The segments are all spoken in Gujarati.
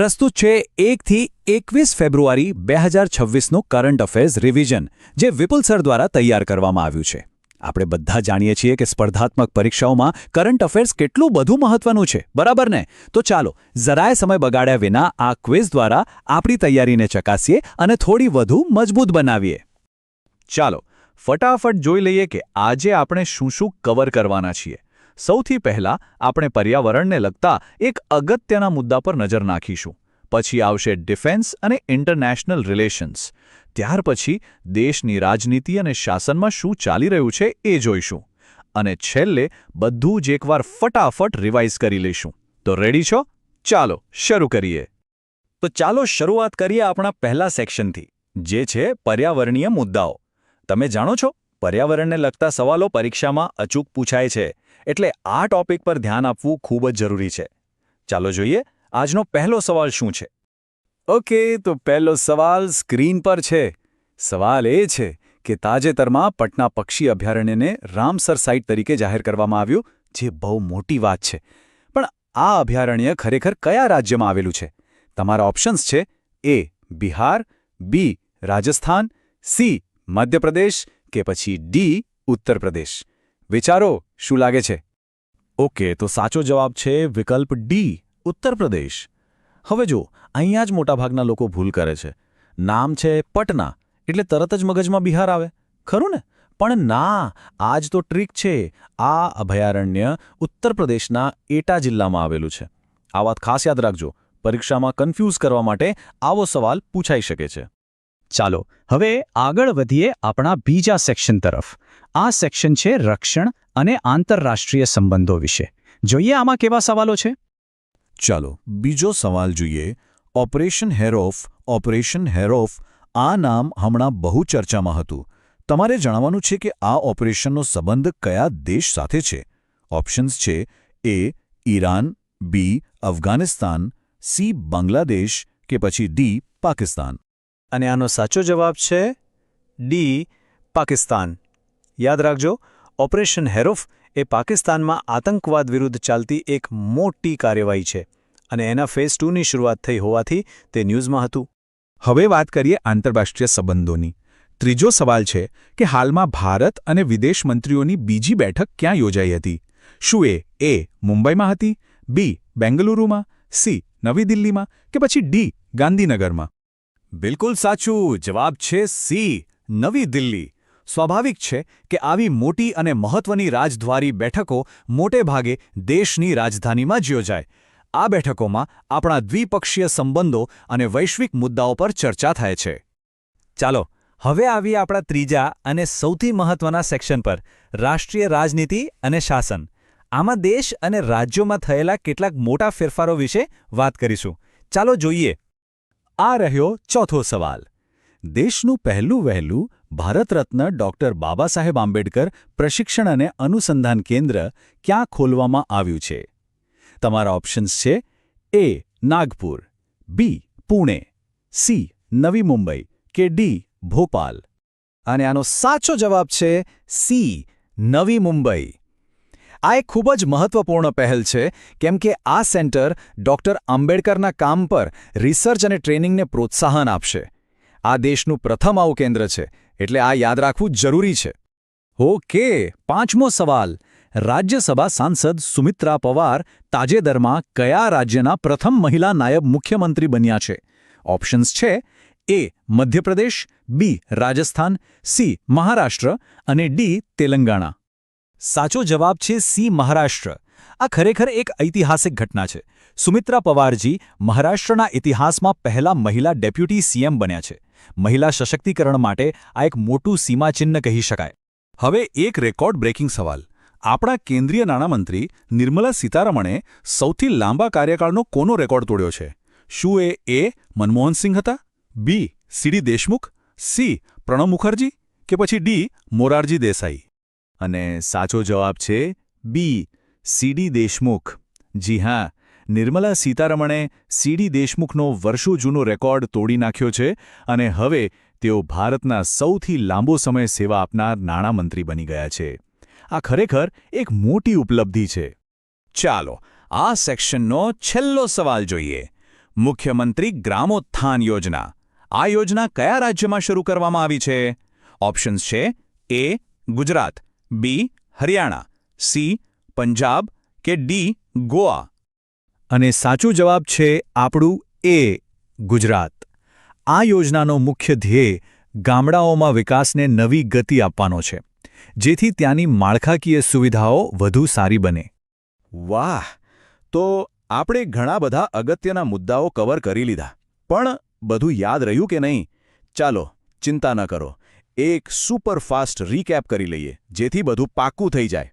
પ્રસ્તુત છે 1 થી 21 ફેબ્રુઆરી 2026નું કરંટ અફેર્સ રિવિઝન, જે વિપુલ સર દ્વારા તૈયાર કરવામાં આવ્યું છે. આપણે બધા જાણીએ છીએ કે સ્પર્ધાત્મક પરીક્ષાઓમાં કરંટ અફેર્સ કેટલું બધું મહત્વનું છે, બરાબર ને? તો ચાલો જરાય સમય બગાડ્યા વિના આ ક્વિઝ દ્વારા આપણી તૈયારીને ચકાસીએ અને થોડી વધુ મજબૂત બનાવીએ. ચાલો ફટાફટ જોઈ લઈએ કે આજે આપણે શું શું કવર કરવાના છીએ. સૌથી પહેલા આપણે પર્યાવરણને લગતા એક અગત્યના મુદ્દા પર નજર નાખીશું. પછી આવશે ડિફેન્સ અને ઇન્ટરનેશનલ રિલેશન્સ. ત્યાર પછી દેશની રાજનીતિ અને શાસનમાં શું ચાલી રહ્યું છે એ જોઈશું. અને છેલ્લે બધું જ એકવાર ફટાફટ રિવાઇઝ કરી લઈશું. તો રેડી છો? ચાલો શરૂ કરીએ. તો ચાલો શરૂઆત કરીએ આપણા પહેલા સેક્શનથી, જે છે પર્યાવરણીય મુદ્દાઓ. તમે જાણો છો, પર્યાવરણને લગતા સવાલો પરીક્ષામાં અચૂક પૂછાય છે, એટલે આ ટોપિક પર ધ્યાન આપવું ખૂબ જ જરૂરી છે. ચાલો જોઈએ આજનો પહેલો સવાલ શું છે. ઓકે, તો પહેલો સવાલ સ્ક્રીન પર છે. સવાલ એ છે કે તાજેતરમાં પટના પક્ષી અભયારણ્યને રામસર સાઇટ તરીકે જાહેર કરવામાં આવ્યું, જે બહુ મોટી વાત છે. પણ આ અભયારણ્ય ખરેખર કયા રાજ્યમાં આવેલું છે? તમારા ઓપ્શન્સ છે: એ બિહાર, બી રાજસ્થાન, સી મધ્યપ્રદેશ કે પછી ડી ઉત્તર પ્રદેશ. વિચારો, શું લાગે છે? ઓકે, તો સાચો જવાબ છે વિકલ્પ ડી ઉત્તર પ્રદેશ. હવે જો અહીંયા જ મોટાભાગના લોકો ભૂલ કરે છે. નામ છે પટના એટલે તરત જ મગજમાં બિહાર આવે, ખરું ને? પણ ના, આ જ તો ટ્રીક છે. આ અભયારણ્ય ઉત્તર પ્રદેશના એટા જિલ્લામાં આવેલું છે. આ વાત ખાસ યાદ રાખજો, પરીક્ષામાં કન્ફ્યુઝ કરવા માટે આવો સવાલ પૂછાઈ શકે છે. ચાલો હવે આગળ વધીએ આપણા બીજા સેક્શન તરફ. આ સેક્શન છે રક્ષણ અને આંતરરાષ્ટ્રીય સંબંધો વિશે. જોઈએ આમાં કેવા સવાલો છે. ચાલો બીજો સવાલ જોઈએ. ઓપરેશન હેરોફ આ નામ હમણાં બહુ ચર્ચામાં હતું. તમારે જણાવવાનું છે કે આ ઓપરેશનનો સંબંધ કયા દેશ સાથે છે. ઓપ્શન્સ છે: એ ઈરાન, બી અફઘાનિસ્તાન, સી બાંગ્લાદેશ કે પછી ડી પાકિસ્તાન. અને આનો સાચો જવાબ છે ડી પાકિસ્તાન. યાદ રાખજો, ઓપરેશન હેરોફ એ પાકિસ્તાનમાં આતંકવાદ વિરુદ્ધ ચાલતી એક મોટી કાર્યવાહી છે અને એના ફેઝ 2ની શરૂઆત થઈ હોવાથી તે ન્યૂઝમાં હતું. હવે વાત કરીએ આંતરરાષ્ટ્રીય સંબંધોની. ત્રીજો સવાલ છે કે હાલમાં ભારત અને વિદેશ મંત્રીઓની બીજી બેઠક ક્યાં યોજાઈ હતી? શું એ મુંબઈમાં હતી, બી બેંગલુરુમાં, સી નવી દિલ્હીમાં કે પછી ડી ગાંધીનગરમાં? બિલકુલ સાચું જવાબ છે સી નવી દિલ્હી. સ્વાભાવિક છે કે આવી મોટી અને મહત્વની રાજદ્વારી બેઠકો મોટે ભાગે દેશની રાજધાનીમાં જ યોજાય. આ બેઠકોમાં આપણા દ્વિપક્ષીય સંબંધો અને વૈશ્વિક મુદ્દાઓ પર ચર્ચા થાય છે. ચાલો હવે આવીએ આપણા ત્રીજા અને સૌથી મહત્વના સેક્શન પર, રાષ્ટ્રીય રાજનીતિ અને શાસન. આમાં દેશ અને રાજ્યોમાં થયેલા કેટલાક મોટા ફેરફારો વિશે વાત કરીશું. ચાલો જોઈએ. આ રહ્યો ચોથો સવાલ. દેશનું પહેલું વહેલું ભારત રત્ન ડૉક્ટર બાબા સાહેબ આંબેડકર પ્રશિક્ષણ અને અનુસંધાન કેન્દ્ર ક્યાં ખોલવામાં આવ્યું છે? તમારા ઓપ્શન્સ છે: એ નાગપુર, બી પુણે, સી નવી મુંબઈ કે ડી ભોપાલ. અને આનો સાચો જવાબ છે સી નવી મુંબઈ. આ એક ખૂબ જ મહત્વપૂર્ણ પહેલ છે, કેમ કે આ સેન્ટર ડૉક્ટર આંબેડકરના કામ પર રિસર્ચ અને ટ્રેનિંગને પ્રોત્સાહન આપશે. આ દેશનું પ્રથમ આવું કેન્દ્ર છે, એટલે આ યાદ રાખવું જરૂરી છે. ઓકે, પાંચમો સવાલ. રાજ્યસભા સાંસદ સુમિત્રા પવાર તાજેતરમાં કયા રાજ્યના પ્રથમ મહિલા નાયબ મુખ્યમંત્રી બન્યા છે? ઓપ્શન્સ છે: એ મધ્યપ્રદેશ, બી રાજસ્થાન, સી મહારાષ્ટ્ર અને ડી તેલંગાણા. સાચો જવાબ છે સી મહારાષ્ટ્ર. આ ખરેખર એક ઐતિહાસિક ઘટના છે. સુમિત્રા પવારજી મહારાષ્ટ્રના ઇતિહાસમાં પહેલા મહિલા ડેપ્યુટી સીએમ બન્યા છે. મહિલા સશક્તિકરણ માટે આ એક મોટું સીમાચિહ્ન કહી શકાય. હવે એક રેકોર્ડ બ્રેકિંગ સવાલ. આપણા કેન્દ્રીય નાણામંત્રી નિર્મલા સીતારમણે સૌથી લાંબા કાર્યકાળનો કોનો રેકોર્ડ તોડ્યો છે? શું એ મનમોહન સિંહ હતા, બી સીડી દેશમુખ, સી પ્રણવ મુખર્જી કે પછી ડી મોરારજી દેસાઈ? અને સાચો જવાબ છે બી સીડી દેશમુખ. જી હા, નિર્મલા સીતારમણે સીડી દેશમુખનો વર્ષો જૂનો રેકોર્ડ તોડી નાખ્યો છે અને હવે તેઓ ભારતના સૌથી લાંબો સમય સેવા આપનાર નાણામંત્રી બની ગયા છે. આ ખરેખર એક મોટી ઉપલબ્ધિ છે. ચાલો આ સેક્શનનો છેલ્લો સવાલ જોઈએ. મુખ્યમંત્રી ગ્રામોત્થાન યોજના. આ યોજના કયા રાજ્યમાં શરૂ કરવામાં આવી છે? ઓપ્શન્સ છે એ ગુજરાત, બી હરિયાણા, સી પંજાબ કે ડી ગોવા. અને સાચું જવાબ છે આપણું એ ગુજરાત. આ યોજનાનો મુખ્ય ધ્યેય ગામડાઓમાં વિકાસને નવી ગતિ આપવાનો છે, જેથી ત્યાંની માળખાકીય સુવિધાઓ વધુ સારી બને. વાહ! તો આપણે ઘણા બધા અગત્યના મુદ્દાઓ કવર કરી લીધા, પણ બધું યાદ રહ્યું કે નહીં? ચાલો, ચિંતા ન કરો. એક સુપરફાસ્ટ રીકેપ કરી લઈએ, જેથી બધું પાક્કું થઈ જાય.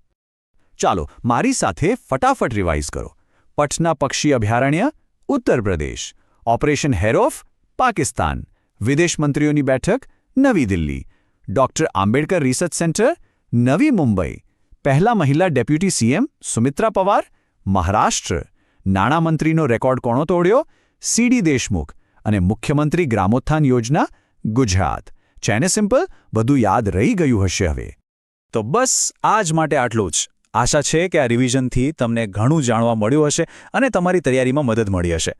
ચાલો, મારી સાથે ફટાફટ રિવાઇઝ કરો. પટના પક્ષી અભયારણ્ય, ઉત્તર પ્રદેશ. ઓપરેશન હેરોફ, પાકિસ્તાન. વિદેશ મંત્રીઓની બેઠક, નવી Delhi. Doctor Ambedkar research centre, Navi Mumbai. પહેલા મહિલા ડેપ્યુટી સીએમ સુમિત્રા પવાર, મહારાષ્ટ્ર. નાણામંત્રીનો રેકોર્ડ કોણો તોડ્યો? સીડી દેશમુખ. અને મુખ્યમંત્રી ગ્રામોત્થાન યોજના, ગુજરાત. છે ને સિમ્પલ? બધું યાદ રહી ગયું હશે હવે. તો બસ આજ માટે આટલું જ. આશા છે કે આ રિવિઝનથી તમને ઘણું જાણવા મળ્યું હશે અને તમારી તૈયારીમાં મદદ મળી હશે.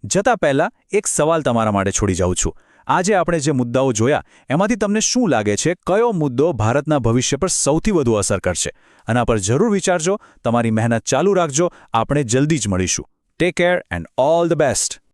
જતાં પહેલાં એક સવાલ તમારા માટે છોડી જાઉં છું. આજે આપણે જે મુદ્દાઓ જોયા એમાંથી તમને શું લાગે છે કયો મુદ્દો ભારતના ભવિષ્ય પર સૌથી વધુ અસર કરશે? આના પર જરૂર વિચારજો. તમારી મહેનત ચાલુ રાખજો. આપણે જલ્દી જ મળીશું. Take care and all the best.